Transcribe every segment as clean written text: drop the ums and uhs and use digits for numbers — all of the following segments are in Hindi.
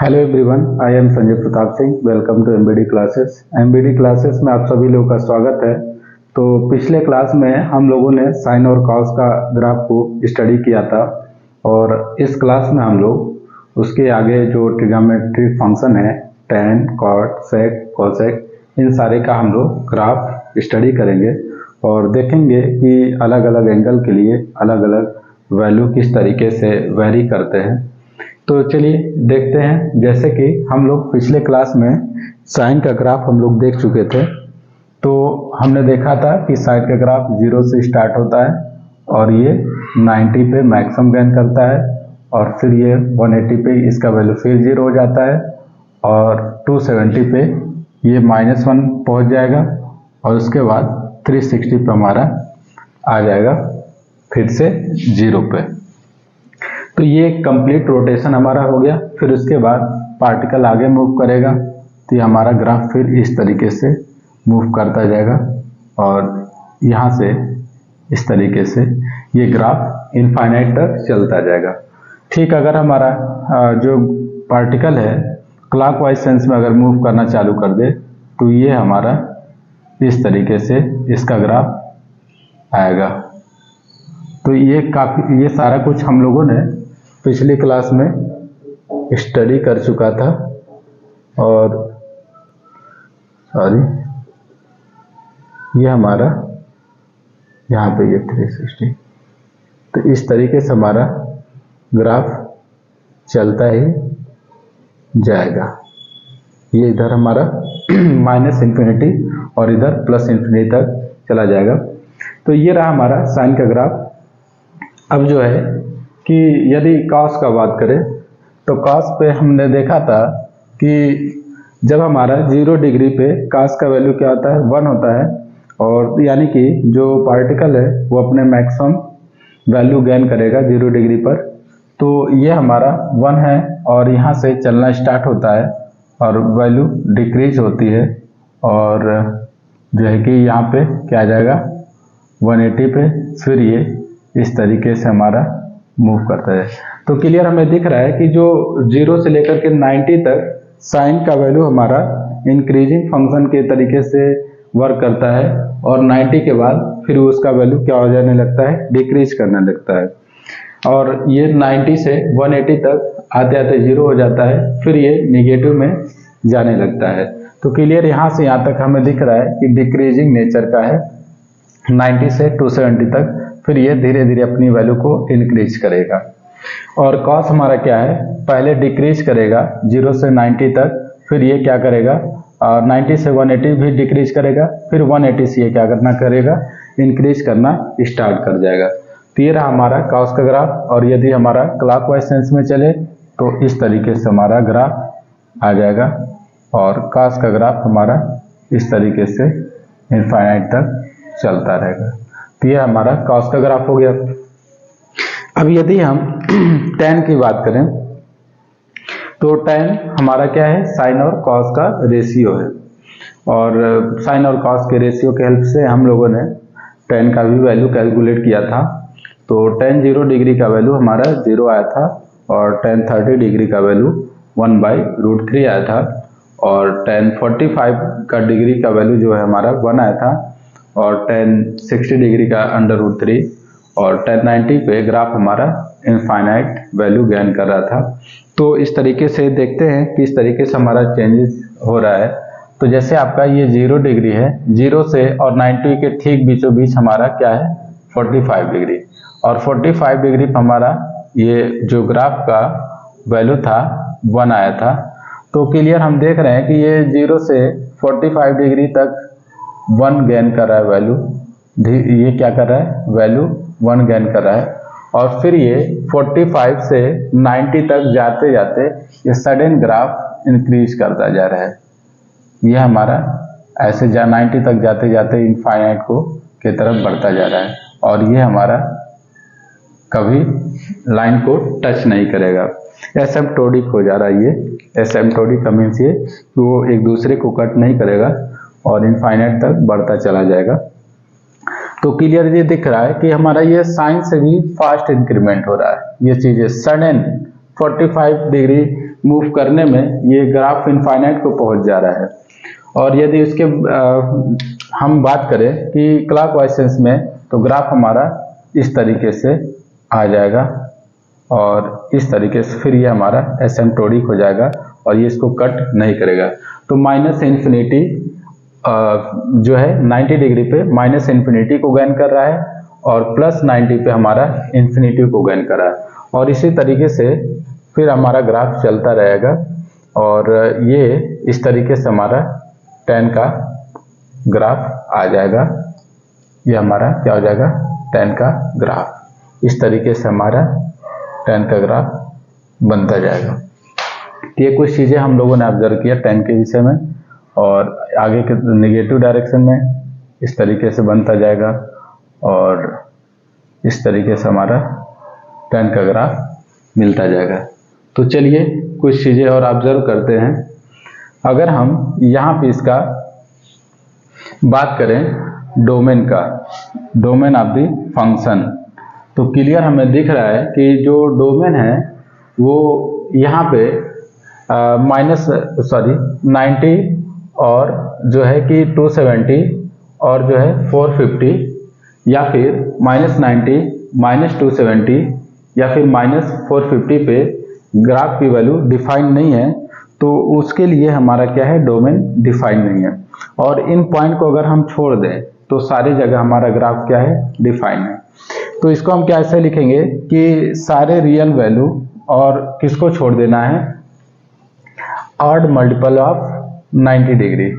Hello everyone, I am Sanjay Pratap Singh. Welcome to MBD classes. MBD classes में आप सभी लोगों का स्वागत है। तो पिछले क्लास में हम लोगों ने साइन और कॉस का ग्राफ को स्टडी किया था और इस क्लास में हम लोग उसके आगे जो ट्रिग्नोमेट्रिक फंक्शन है tan, cot, sec, cosec, इन सारे का हम लोग ग्राफ स्टडी करेंगे और देखेंगे कि अलग अलग एंगल के लिए अलग अलग वैल्यू किस तरीके से वेरी करते हैं। तो चलिए देखते हैं। जैसे कि हम लोग पिछले क्लास में साइन का ग्राफ हम लोग देख चुके थे, तो हमने देखा था कि साइन का ग्राफ 0 से स्टार्ट होता है और ये 90 पे मैक्सिमम गेन करता है और फिर ये 180 पे इसका वैल्यू फिर 0 हो जाता है और 270 पे ये -1 पहुंच जाएगा और उसके बाद 360 पे हमारा आ जाएगा फिर से 0 पे। तो ये कंप्लीट रोटेशन हमारा हो गया। फिर उसके बाद पार्टिकल आगे मूव करेगा तो ये हमारा ग्राफ फिर इस तरीके से मूव करता जाएगा और यहाँ से इस तरीके से ये ग्राफ इनफाइनाइट तक चलता जाएगा। ठीक, अगर हमारा जो पार्टिकल है क्लॉकवाइज सेंस में अगर मूव करना चालू कर दे तो ये हमारा इस तरीके से इसका ग्राफ आएगा। तो ये सारा कुछ हम लोगों ने पिछली क्लास में स्टडी कर चुका था और ये हमारा यहाँ पे ये 360, तो इस तरीके से हमारा ग्राफ चलता ही जाएगा। ये इधर हमारा -इन्फिनिटी और इधर +इन्फिनिटी तक चला जाएगा। तो ये रहा हमारा साइन का ग्राफ। अब जो है कि यदि कॉस का बात करें तो कॉस पे हमने देखा था कि जब हमारा 0 डिग्री पे कॉस का वैल्यू क्या होता है, 1 होता है और यानी कि जो पार्टिकल है वो अपने मैक्सिमम वैल्यू गेन करेगा 0 डिग्री पर। तो ये हमारा 1 है और यहाँ से चलना स्टार्ट होता है और वैल्यू डिक्रीज होती है और जो है कि यहाँ पे क्या आ जाएगा 180 पे, फिर ये इस तरीके से हमारा मूव करता है। तो क्लियर हमें दिख रहा है कि जो 0 से लेकर के 90 तक साइन का वैल्यू हमारा इंक्रीजिंग फंक्शन के तरीके से वर्क करता है और 90 के बाद फिर उसका वैल्यू क्या हो जाने लगता है, डिक्रीज करने लगता है और ये 90 से 180 तक आते आते 0 हो जाता है, फिर ये निगेटिव में जाने लगता है। तो क्लियर यहाँ से यहाँ तक हमें दिख रहा है कि डिक्रीजिंग नेचर का है 90 से 270 तक, फिर ये धीरे धीरे अपनी वैल्यू को इंक्रीज करेगा। और कॉस हमारा क्या है, पहले डिक्रीज करेगा 0 से 90 तक, फिर ये क्या करेगा 90 से 180 भी डिक्रीज करेगा, फिर 180 से ये क्या करना करेगा, इंक्रीज करना स्टार्ट कर जाएगा। तो ये रहा हमारा कॉस का ग्राफ। और यदि हमारा क्लॉकवाइज सेंस में चले तो इस तरीके से हमारा ग्राफ आ जाएगा और कॉस का ग्राफ हमारा इस तरीके से इनफाइनाइट तक चलता रहेगा। तो ये हमारा कॉस का ग्राफ हो गया। अब यदि हम tan की बात करें तो tan हमारा क्या है, साइन और कॉस का रेशियो है और साइन और कॉस के रेशियो के हेल्प से हम लोगों ने tan का भी वैल्यू कैलकुलेट किया था। तो tan 0 डिग्री का वैल्यू हमारा 0 आया था और tan 30 डिग्री का वैल्यू 1/√3 आया था और tan 45 का डिग्री का वैल्यू जो है हमारा 1 आया था और tan 60 डिग्री का √3 और tan 90 पे ग्राफ हमारा इनफाइनाइट वैल्यू गेन कर रहा था। तो इस तरीके से देखते हैं कि इस तरीके से हमारा चेंजेस हो रहा है। तो जैसे आपका ये 0 डिग्री है, 0 से और 90 के ठीक बीचों बीच हमारा क्या है 45 डिग्री और 45 डिग्री पर हमारा ये जो ग्राफ का वैल्यू था 1 आया था। तो क्लियर हम देख रहे हैं कि ये 0 से 45 डिग्री तक 1 गेन कर रहा है वैल्यू, ये क्या कर रहा है वैल्यू 1 गेन कर रहा है और फिर ये 45 से 90 तक जाते जाते ये सडन ग्राफ इंक्रीज करता जा रहा है। ये हमारा ऐसे 90 तक जाते जाते इनफाइनाइट को की तरफ बढ़ता जा रहा है और ये हमारा कभी लाइन को टच नहीं करेगा, एसिम्प्टोटिक हो जा रहा है। ये एसिम्प्टोटिक का मीन्स ये कि वो एक दूसरे को कट नहीं करेगा और इनफाइनाइट तक बढ़ता चला जाएगा। तो क्लियर ये दिख रहा है कि हमारा ये साइन से भी फास्ट इंक्रीमेंट हो रहा है। ये चीजें सडन 45 डिग्री मूव करने में ये ग्राफ इनफाइनाइट को पहुंच जा रहा है। और यदि इसके हम बात करें कि क्लॉकवाइज सेंस में, तो ग्राफ हमारा इस तरीके से आ जाएगा और इस तरीके से फिर ये हमारा एसिम्प्टोटिक हो जाएगा और ये इसको कट नहीं करेगा। तो माइनस इन्फिनिटी जो है 90 डिग्री पे माइनस इन्फिनिटी को गेन कर रहा है और प्लस 90 पे हमारा इन्फिनिटी को गेन कर रहा है। और इसी तरीके से फिर हमारा ग्राफ चलता रहेगा और ये इस तरीके से हमारा tan का ग्राफ आ जाएगा। ये हमारा क्या हो जाएगा, tan का ग्राफ। इस तरीके से हमारा tan का ग्राफ बनता जाएगा। ये कुछ चीज़ें हम लोगों ने ऑब्जर्व किया tan के विषय में, और आगे के नेगेटिव डायरेक्शन में इस तरीके से बनता जाएगा और इस तरीके से हमारा tan का ग्राफ मिलता जाएगा। तो चलिए कुछ चीज़ें और ऑब्जर्व करते हैं। अगर हम यहाँ पे इसका बात करें डोमेन का, डोमेन ऑफ द फंक्शन, तो क्लियर हमें दिख रहा है कि जो डोमेन है वो यहाँ पे 90 और जो है कि 270 और जो है 450 या फिर -90 -270 या फिर -450 पे ग्राफ की वैल्यू डिफाइन नहीं है, तो उसके लिए हमारा क्या है, डोमेन डिफाइन नहीं है। और इन पॉइंट को अगर हम छोड़ दें तो सारी जगह हमारा ग्राफ क्या है, डिफाइन है। तो इसको हम क्या ऐसे लिखेंगे कि सारे रियल वैल्यू और किसको छोड़ देना है, ऑड मल्टीपल ऑफ 90 डिग्री।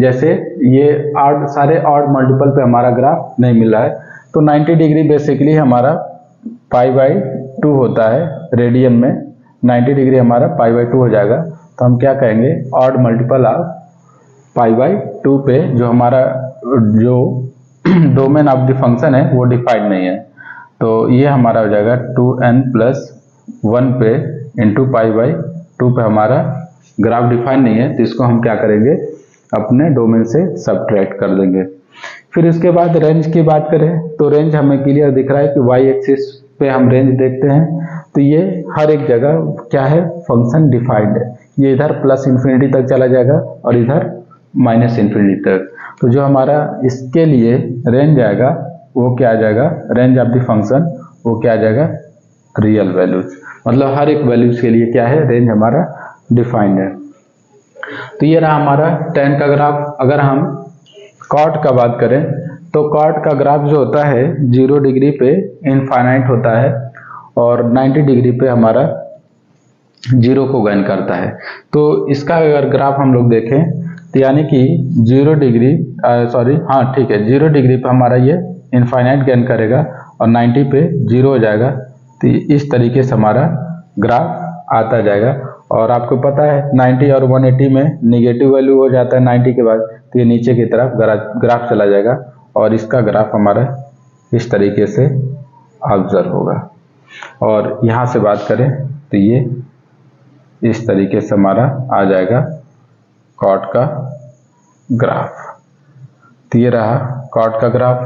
जैसे ये सारे ऑड मल्टीपल पे हमारा ग्राफ नहीं मिला है, तो 90 डिग्री बेसिकली हमारा π/2 होता है रेडियन में। 90 डिग्री हमारा π/2 हो जाएगा। तो हम क्या कहेंगे, ऑड मल्टीपल ऑफ π/2 पे जो हमारा जो डोमेन ऑफ द फंक्शन है वो डिफाइंड नहीं है, तो ये हमारा हो जाएगा 2n+1 पे इंटू π/2 पे हमारा ग्राफ डिफाइन नहीं है, तो इसको हम क्या करेंगे, अपने डोमेन से सब्ट्रैक्ट कर देंगे। फिर इसके बाद रेंज की बात करें तो रेंज हमें क्लियर दिख रहा है कि y एक्सिस पे हम रेंज देखते हैं, तो ये हर एक जगह क्या है, फंक्शन डिफाइंड है। ये इधर प्लस इन्फिनिटी तक चला जाएगा और इधर माइनस इन्फिनिटी तक। तो जो हमारा इसके लिए रेंज आएगा वो क्या आ जाएगा, रेंज ऑफ द फंक्शन वो क्या आ जाएगा, रियल वैल्यूज। मतलब हर एक वैल्यूज के लिए क्या है, रेंज हमारा डिफाइंड है। तो ये रहा हमारा tan का ग्राफ। अगर हम cot का बात करें तो cot का ग्राफ जो होता है 0 डिग्री पे इनफाइनाइट होता है और 90 डिग्री पे हमारा 0 को गेन करता है। तो इसका अगर ग्राफ हम लोग देखें तो यानी कि 0 डिग्री 0 डिग्री पे हमारा ये इनफाइनाइट गेन करेगा और 90 पे 0 हो जाएगा। तो इस तरीके से हमारा ग्राफ आता जाएगा। और आपको पता है 90 और 180 में निगेटिव वैल्यू हो जाता है 90 के बाद, तो ये नीचे की तरफ ग्राफ चला जाएगा और इसका ग्राफ हमारा इस तरीके से ऑब्जर्व होगा। और यहाँ से बात करें तो ये इस तरीके से हमारा आ जाएगा कॉट का ग्राफ। तो ये रहा कॉट का ग्राफ।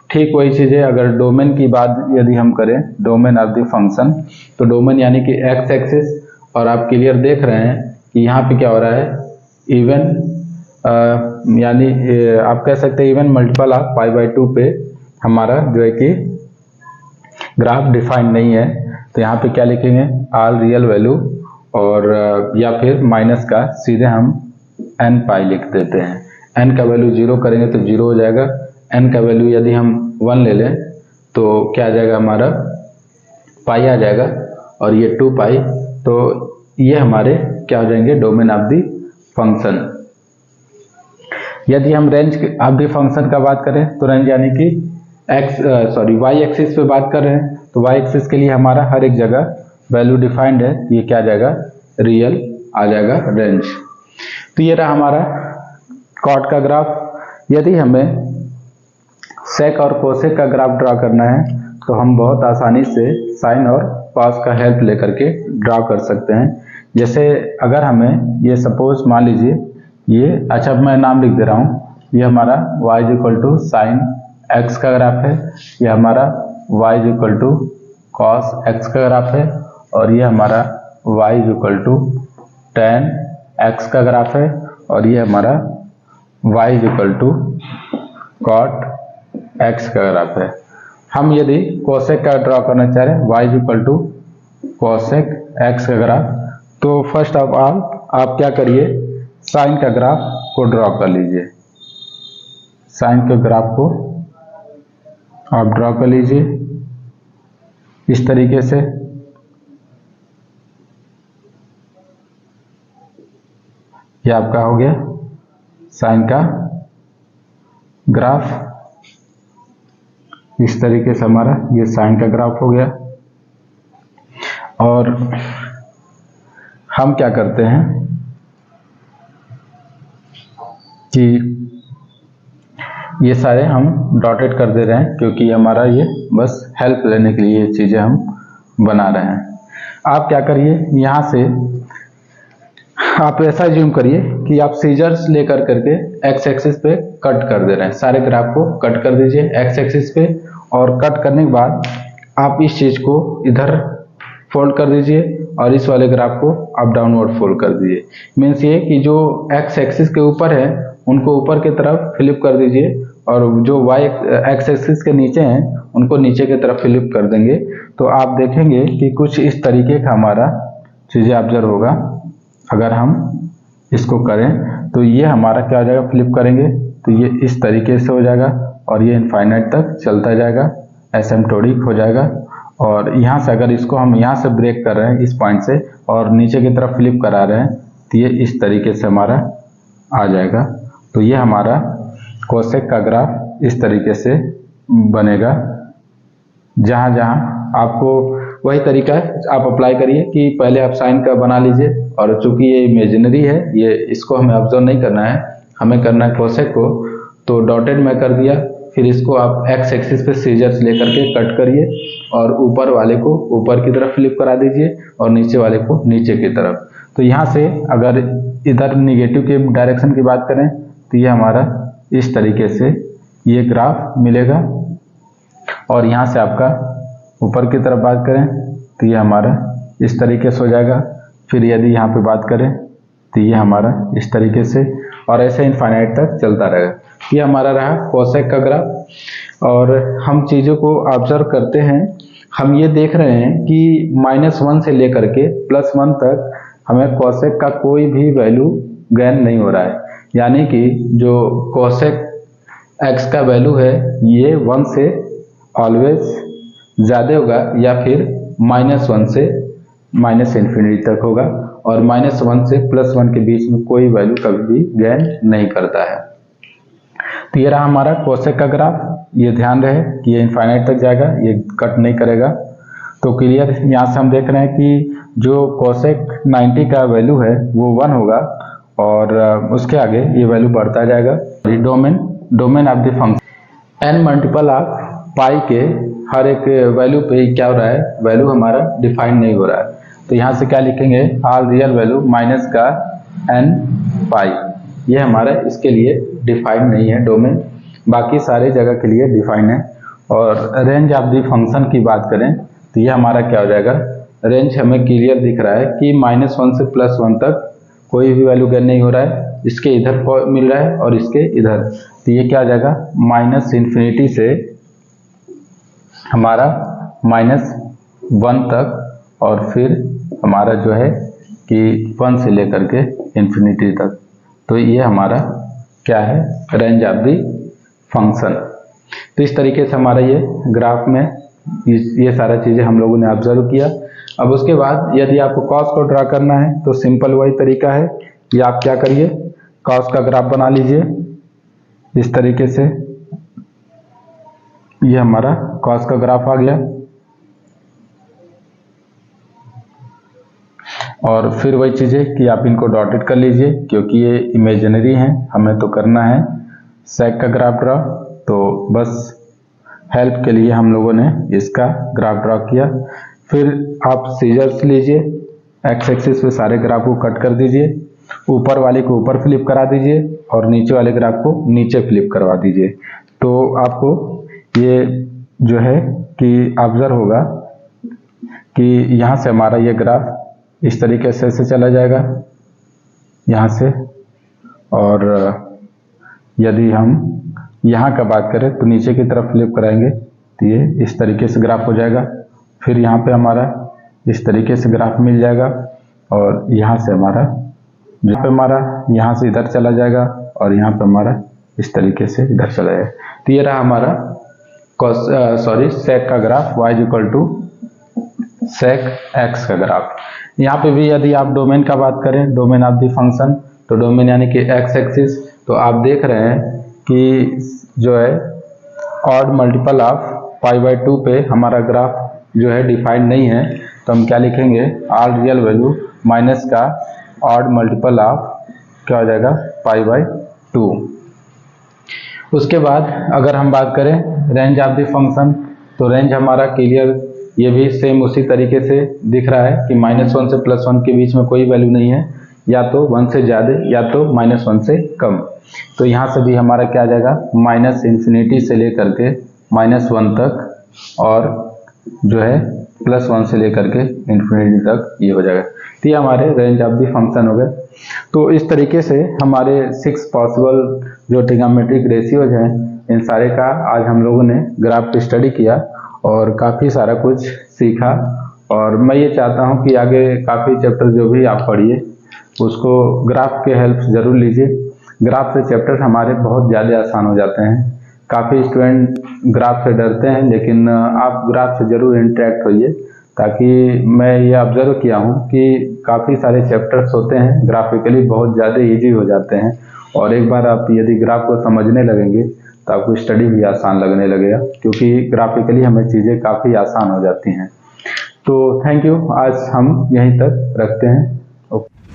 ठीक वही चीज़ है अगर डोमेन की बात यदि हम करें, डोमेन ऑफ द फंक्शन, तो डोमेन यानी कि एक्स एक्सिस, और आप क्लियर देख रहे हैं कि यहाँ पे क्या हो रहा है, इवन यानी आप कह सकते हैं इवन मल्टीपल ऑफ π/2 पे हमारा जो है कि ग्राफ डिफाइन नहीं है। तो यहाँ पे क्या लिखेंगे, ऑल रियल वैल्यू, और या फिर माइनस का सीधे हम n π लिख देते हैं। n का वैल्यू 0 करेंगे तो 0 हो जाएगा। n का वैल्यू यदि हम 1 ले लें तो क्या आ जाएगा, हमारा π आ जाएगा और ये 2π। तो ये हमारे क्या हो जाएंगे, डोमेन ऑफ द फंक्शन। यदि हम रेंज ऑफ द फंक्शन का बात करें तो रेंज यानी कि y एक्सिस पे बात कर रहे हैं, तो y एक्सिस के लिए हमारा हर एक जगह वैल्यू डिफाइंड है, ये क्या आ जाएगा, रियल आ जाएगा रेंज। तो ये रहा हमारा कॉट का ग्राफ। यदि हमें सेक और कोसेक का ग्राफ ड्रा करना है तो हम बहुत आसानी से साइन और कॉस का हेल्प लेकर के ड्रा कर सकते हैं। जैसे अगर हमें ये सपोज मान लीजिए ये, अच्छा मैं नाम लिख दे रहा हूँ, ये हमारा y = साइन x का ग्राफ है, ये हमारा y = कॉस x का ग्राफ है, और ये हमारा y = tan x का ग्राफ है और ये हमारा y equal to cot x का ग्राफ है। हम यदि कोसेक का ड्रॉ करना चाह रहे हैं y equal to cosec x का ग्राफ, तो फर्स्ट ऑफ ऑल आप क्या करिए, साइन का ग्राफ को ड्रॉ कर लीजिए। साइन के ग्राफ को आप ड्रॉ कर लीजिए इस तरीके से। ये आपका हो गया साइन का ग्राफ, इस तरीके से हमारा ये साइन का ग्राफ हो गया। और हम क्या करते हैं कि ये सारे हम डॉटेड कर दे रहे हैं, क्योंकि हमारा ये बस हेल्प लेने के लिए ये चीज़ें हम बना रहे हैं। आप क्या करिए, यहाँ से आप ऐसा ज्यूम करिए कि आप सीजर्स लेकर करके एक्स एक्सिस पे कट कर दे रहे हैं, सारे ग्राफ को कट कर दीजिए एक्स एक्सिस पे। और कट करने के बाद आप इस चीज़ को इधर फोल्ड कर दीजिए और इस वाले ग्राफ को आप डाउनवर्ड फोल्ड कर दीजिए। मीन्स ये कि जो एक्स एक्सिस के ऊपर है उनको ऊपर की तरफ फ्लिप कर दीजिए, और जो वाई एक्स एक्सिस के नीचे हैं उनको नीचे की तरफ फ्लिप कर देंगे। तो आप देखेंगे कि कुछ इस तरीके का हमारा चीज़ें ऑब्जर्व होगा। अगर हम इसको करें तो ये हमारा क्या हो जाएगा, फ्लिप करेंगे तो ये इस तरीके से हो जाएगा और ये इनफाइनाइट तक चलता जाएगा, एसिम्प्टोटिक हो जाएगा। और यहाँ से अगर इसको हम यहाँ से ब्रेक कर रहे हैं इस पॉइंट से और नीचे की तरफ फ्लिप करा रहे हैं तो ये इस तरीके से हमारा आ जाएगा। तो ये हमारा कोसेक का ग्राफ इस तरीके से बनेगा। जहाँ जहाँ आपको वही तरीका है आप अप्लाई करिए कि पहले आप साइन का बना लीजिए, और चूंकि ये इमेजिनरी है, ये इसको हमें ऑब्जर्व नहीं करना है, हमें करना है कोसेक को। तो डॉटेड में कर दिया, फिर इसको आप एक्स एक्सिस पे सीजर्स लेकर के कट करिए और ऊपर वाले को ऊपर की तरफ फ्लिप करा दीजिए और नीचे वाले को नीचे की तरफ। तो यहाँ से अगर इधर निगेटिव के डायरेक्शन की बात करें तो ये हमारा इस तरीके से ये ग्राफ मिलेगा। और यहाँ से आपका ऊपर की तरफ बात करें तो ये हमारा इस तरीके से हो जाएगा। फिर यदि यहाँ पे बात करें तो ये हमारा इस तरीके से, और ऐसे इनफाइनाइट तक चलता रहेगा। ये हमारा रहा कोसेक का ग्राफ। और हम चीज़ों को ऑब्जर्व करते हैं, हम ये देख रहे हैं कि -1 से लेकर के +1 तक हमें कोसेक का कोई भी वैल्यू गेन नहीं हो रहा है। यानी कि जो कोसेक एक्स का वैल्यू है ये 1 से ऑलवेज ज़्यादा होगा, या फिर -1 से -∞ तक होगा, और -1 से +1 के बीच में कोई वैल्यू कभी भी गेन नहीं करता है। तो ये रहा हमारा कोसेक का ग्राफ। ये ध्यान रहे कि ये इनफाइनाइट तक जाएगा, ये कट नहीं करेगा। तो क्लियर, यहाँ से हम देख रहे हैं कि जो कोसेक 90 का वैल्यू है वो 1 होगा, और उसके आगे ये वैल्यू बढ़ता जाएगा। Domain of the function n multiple of pi के हर एक वैल्यू पे क्या हो रहा है, वैल्यू हमारा डिफाइन नहीं हो रहा है। तो यहाँ से क्या लिखेंगे, ऑल रियल वैल्यू माइनस का n पाई, ये हमारा इसके लिए डिफाइन नहीं है डोमेन, बाकी सारे जगह के लिए डिफाइन है। और रेंज ऑफ द फंक्शन की बात करें तो ये हमारा क्या हो जाएगा, रेंज हमें क्लियर दिख रहा है कि -1 से +1 तक कोई भी वैल्यू गेन नहीं हो रहा है, इसके इधर मिल रहा है और इसके इधर। तो ये क्या हो जाएगा, -∞ से हमारा -1 तक, और फिर हमारा जो है कि 1 से लेकर के ∞ तक। तो ये हमारा क्या है, रेंज ऑफ द फंक्शन। तो इस तरीके से हमारा ये ग्राफ में ये सारा चीज़ें हम लोगों ने ऑब्जर्व किया। अब उसके बाद यदि आपको कॉस को ड्रा करना है तो सिंपल वही तरीका है कि आप क्या करिए, कॉस का ग्राफ बना लीजिए इस तरीके से। ये हमारा कॉस का ग्राफ आ गया, और फिर वही चीज़ें कि आप इनको डॉटेड कर लीजिए क्योंकि ये इमेजिनरी हैं, हमें तो करना है सेक का ग्राफ ड्रा। तो बस हेल्प के लिए हम लोगों ने इसका ग्राफ ड्रा किया। फिर आप सीजर्स लीजिए, एक्स एक्सिस पे सारे ग्राफ को कट कर दीजिए, ऊपर वाले को ऊपर फ्लिप करा दीजिए और नीचे वाले ग्राफ को नीचे फ्लिप करवा दीजिए। तो आपको ये जो है कि ऑब्जर्व होगा कि यहाँ से हमारा ये ग्राफ इस तरीके से चला जाएगा, यहाँ से, और यदि हम यहाँ का बात करें तो नीचे की तरफ फ्लिप कराएंगे तो ये इस तरीके से ग्राफ हो जाएगा। फिर यहाँ पे हमारा इस तरीके से ग्राफ मिल जाएगा, और यहाँ से हमारा यहाँ से इधर चला जाएगा, और यहाँ पे हमारा इस तरीके से इधर चला जाएगा। तो ये रहा हमारा सेक का graph y equal to sec x का ग्राफ। यहाँ पे भी यदि आप डोमेन का बात करें, डोमेन ऑफ द फंक्शन, तो डोमेन यानी कि x एक्सिस, तो आप देख रहे हैं कि जो है ऑड मल्टीपल ऑफ π/2 पे हमारा ग्राफ जो है डिफाइंड नहीं है, तो हम क्या लिखेंगे, ऑल रियल वैल्यू माइनस का ऑड मल्टीपल ऑफ क्या हो जाएगा π/2। उसके बाद अगर हम बात करें रेंज ऑफ द फंक्शन, तो रेंज हमारा क्लियर, ये भी सेम उसी तरीके से दिख रहा है कि -1 से +1 के बीच में कोई वैल्यू नहीं है, या तो 1 से ज़्यादा या तो -1 से कम। तो यहाँ से भी हमारा क्या आ जाएगा, -∞ से लेकर के -1 तक, और जो है +1 से लेकर के ∞ तक ये हो जाएगा। तो ये हमारे रेंज ऑफ द फंक्शन हो गए। तो इस तरीके से हमारे 6 पॉसिबल जो ट्रिग्नोमेट्रिक रेशियोज हैं, इन सारे का आज हम लोगों ने ग्राफ पे स्टडी किया और काफ़ी सारा कुछ सीखा। और मैं ये चाहता हूँ कि आगे काफ़ी चैप्टर जो भी आप पढ़िए उसको ग्राफ के हेल्प ज़रूर लीजिए। ग्राफ से चैप्टर हमारे बहुत ज़्यादा आसान हो जाते हैं। काफ़ी स्टूडेंट ग्राफ से डरते हैं, लेकिन आप ग्राफ से ज़रूर इंटरेक्ट होइए, ताकि मैं ये ऑब्जर्व किया हूँ कि काफ़ी सारे चैप्टर्स होते हैं ग्राफिकली बहुत ज़्यादा इजी हो जाते हैं, और एक बार आप यदि ग्राफ को समझने लगेंगे तो आपको स्टडी भी आसान लगने लगेगा, क्योंकि ग्राफिकली हमें चीज़ें काफ़ी आसान हो जाती हैं। तो थैंक यू, आज हम यहीं तक रखते हैं। ओके।